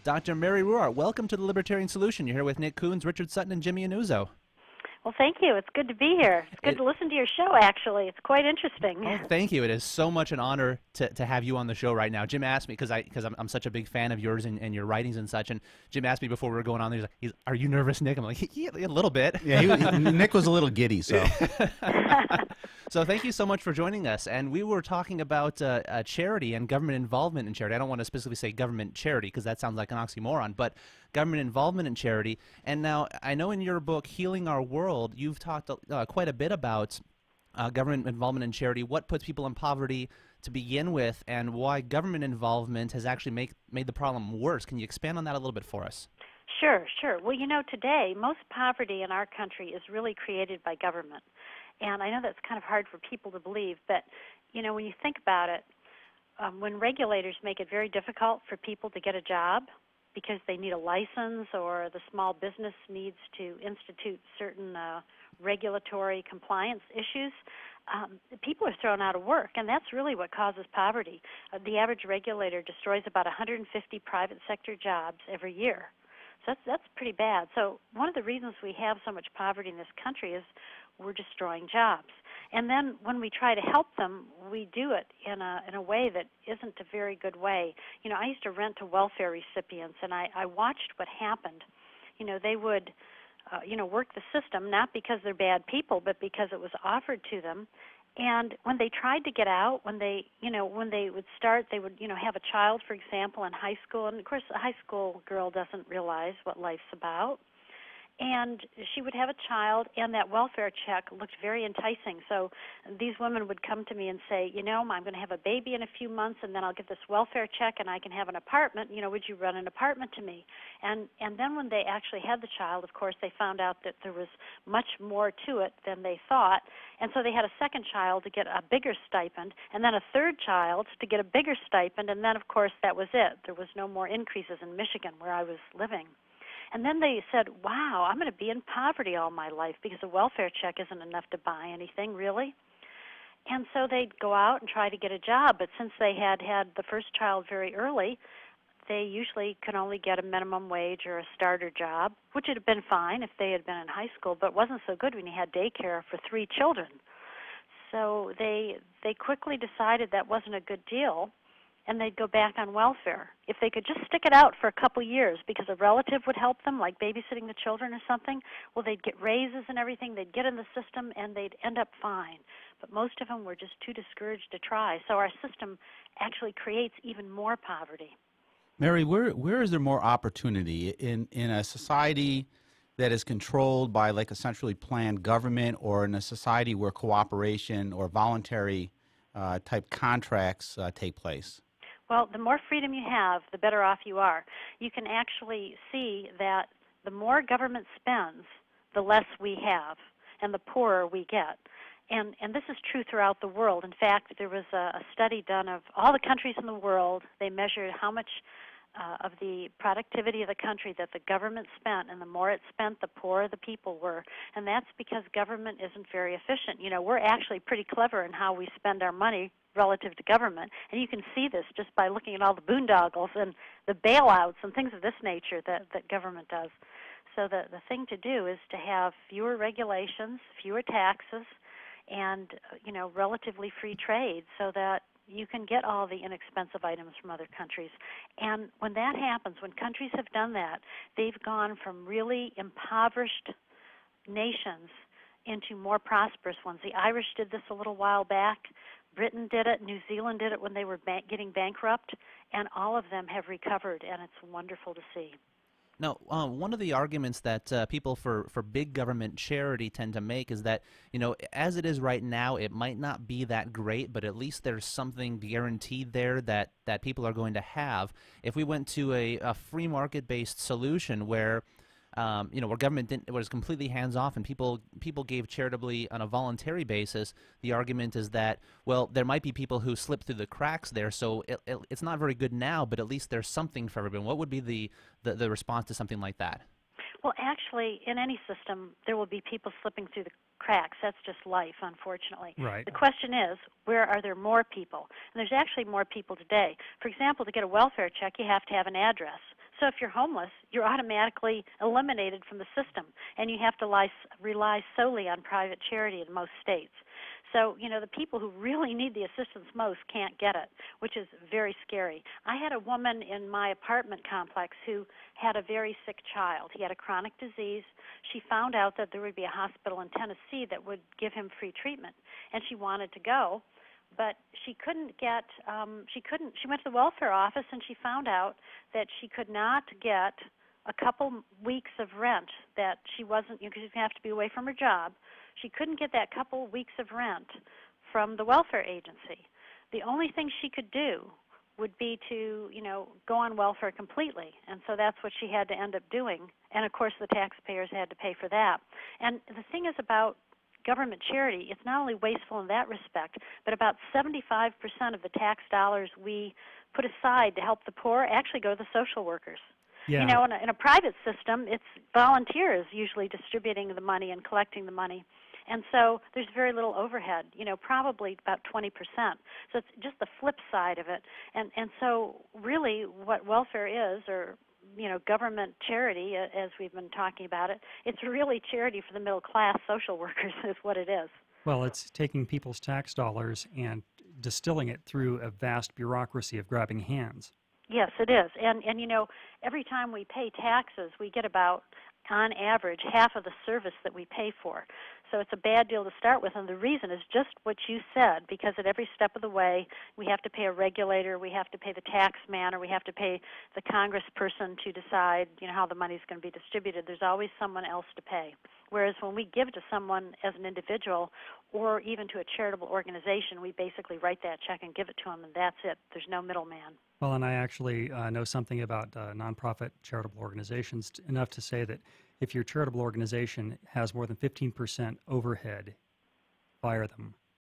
Dr. Mary Ruwart, welcome to the Libertarian Solution. You're here with Nick Coons, Richard Sutton, and Jimmy Anuzo. Well, thank you. It's good to be here. It's good to listen to your show, actually. It's quite interesting. Oh, thank you. It is so much an honor to have you on the show right now. Jim asked me, because I'm such a big fan of yours and your writings and such, and Jim asked me before we were going on, are you nervous, Nick? I'm like, yeah, a little bit. Yeah, Nick was a little giddy, so. So thank you so much for joining us. And we were talking about charity and government involvement in charity. I don't want to specifically say government charity because that sounds like an oxymoron, but government involvement in charity. And now I know in your book, Healing Our World, you've talked quite a bit about government involvement in charity, what puts people in poverty to begin with, and why government involvement has actually made the problem worse. Can you expand on that a little bit for us? Sure. Well, you know, today, most poverty in our country is really created by government. And I know that's kind of hard for people to believe, but, you know, when you think about it, when regulators make it very difficult for people to get a job because they need a license or the small business needs to institute certain regulatory compliance issues, people are thrown out of work, and that's really what causes poverty. The average regulator destroys about 150 private sector jobs every year. So that's pretty bad. So one of the reasons we have so much poverty in this country is we're destroying jobs. And then when we try to help them, we do it in a way that isn't a very good way. You know, I used to rent to welfare recipients, and I watched what happened. You know, they would work the system, not because they're bad people, but because it was offered to them. And when they tried to get out, when they would start, they would, have a child, for example, in high school. And, of course, a high school girl doesn't realize what life's about. And she would have a child, and that welfare check looked very enticing. So these women would come to me and say, I'm going to have a baby in a few months, and then I'll get this welfare check, and I can have an apartment. Would you rent an apartment to me? And then when they actually had the child, of course, they found out that there was much more to it than they thought. And so they had a second child to get a bigger stipend, and then a third child to get a bigger stipend, and then, of course, that was it. There was no more increases in Michigan, where I was living. And then they said, wow, I'm going to be in poverty all my life because a welfare check isn't enough to buy anything, really. And so they'd go out and try to get a job. But since they had the first child very early, they usually could only get a minimum wage or a starter job, which would have been fine if they had been in high school, but it wasn't so good when you had daycare for 3 children. So they quickly decided that wasn't a good deal, and they'd go back on welfare. If they could just stick it out for a couple years because a relative would help them, like babysitting the children or something, well, they'd get raises and everything, they'd get in the system, and they'd end up fine. But most of them were just too discouraged to try. So our system actually creates even more poverty. Mary, where is there more opportunity? In a society that is controlled by like a centrally planned government, or in a society where cooperation or voluntary type contracts take place? Well, the more freedom you have, the better off you are. You can actually see that the more government spends, the less we have, and the poorer we get. And this is true throughout the world. In fact, there was a study done of all the countries in the world. They measured how much of the productivity of the country that the government spent, and the more it spent, the poorer the people were. And that's because government isn't very efficient. We're actually pretty clever in how we spend our money relative to government, and you can see this just by looking at all the boondoggles and the bailouts and things of this nature that government does. So the thing to do is to have fewer regulations, fewer taxes, and relatively free trade, so that you can get all the inexpensive items from other countries. And when that happens, when countries have done that, they've gone from really impoverished nations into more prosperous ones. The Irish did this a little while back. Britain did it. New Zealand did it when they were getting bankrupt. And all of them have recovered, and it's wonderful to see. Now, one of the arguments that people for big government charity tend to make is that, as it is right now, it might not be that great, but at least there's something guaranteed there that people are going to have. If we went to a free market-based solution where where government was completely hands-off and people gave charitably on a voluntary basis, the argument is that, well, there might be people who slip through the cracks there, so it's not very good now, but at least there's something for everyone. What would be the response to something like that? Well, actually, in any system, there will be people slipping through the cracks. That's just life, unfortunately. Right. The question is, where are there more people? And there's actually more people today. For example, to get a welfare check, you have to have an address. So if you're homeless, you're automatically eliminated from the system, and you have to rely solely on private charity in most states. So, the people who really need the assistance most can't get it, which is very scary. I had a woman in my apartment complex who had a very sick child. He had a chronic disease. She found out that there would be a hospital in Tennessee that would give him free treatment, and she wanted to go, but she couldn't get, she went to the welfare office, and she found out that she could not get a couple weeks of rent that she wasn't, because she'd have to be away from her job. She couldn't get that couple weeks of rent from the welfare agency. The only thing she could do would be to, go on welfare completely. And so that's what she had to end up doing. And, of course, the taxpayers had to pay for that. And the thing is about government charity, it's not only wasteful in that respect, but about 75% of the tax dollars we put aside to help the poor actually go to the social workers. Yeah. In a private system, it's volunteers usually distributing the money and collecting the money. And so there's very little overhead, probably about 20%. So it's just the flip side of it. And so really what welfare is, or government charity, as we've been talking about it, it's really charity for the middle class social workers is what it is. Well, it's taking people's tax dollars and distilling it through a vast bureaucracy of grabbing hands. Yes, it is. And every time we pay taxes, we get about, on average, half of the service that we pay for. So it's a bad deal to start with, and the reason is just what you said, because at every step of the way, we have to pay a regulator, we have to pay the tax man, or we have to pay the congressperson to decide, how the money's going to be distributed. There's always someone else to pay. Whereas when we give to someone as an individual or even to a charitable organization, we basically write that check and give it to them, and that's it. There's no middleman. Well, and I actually know something about nonprofit charitable organizations enough to say that if your charitable organization has more than 15% overhead, fire them.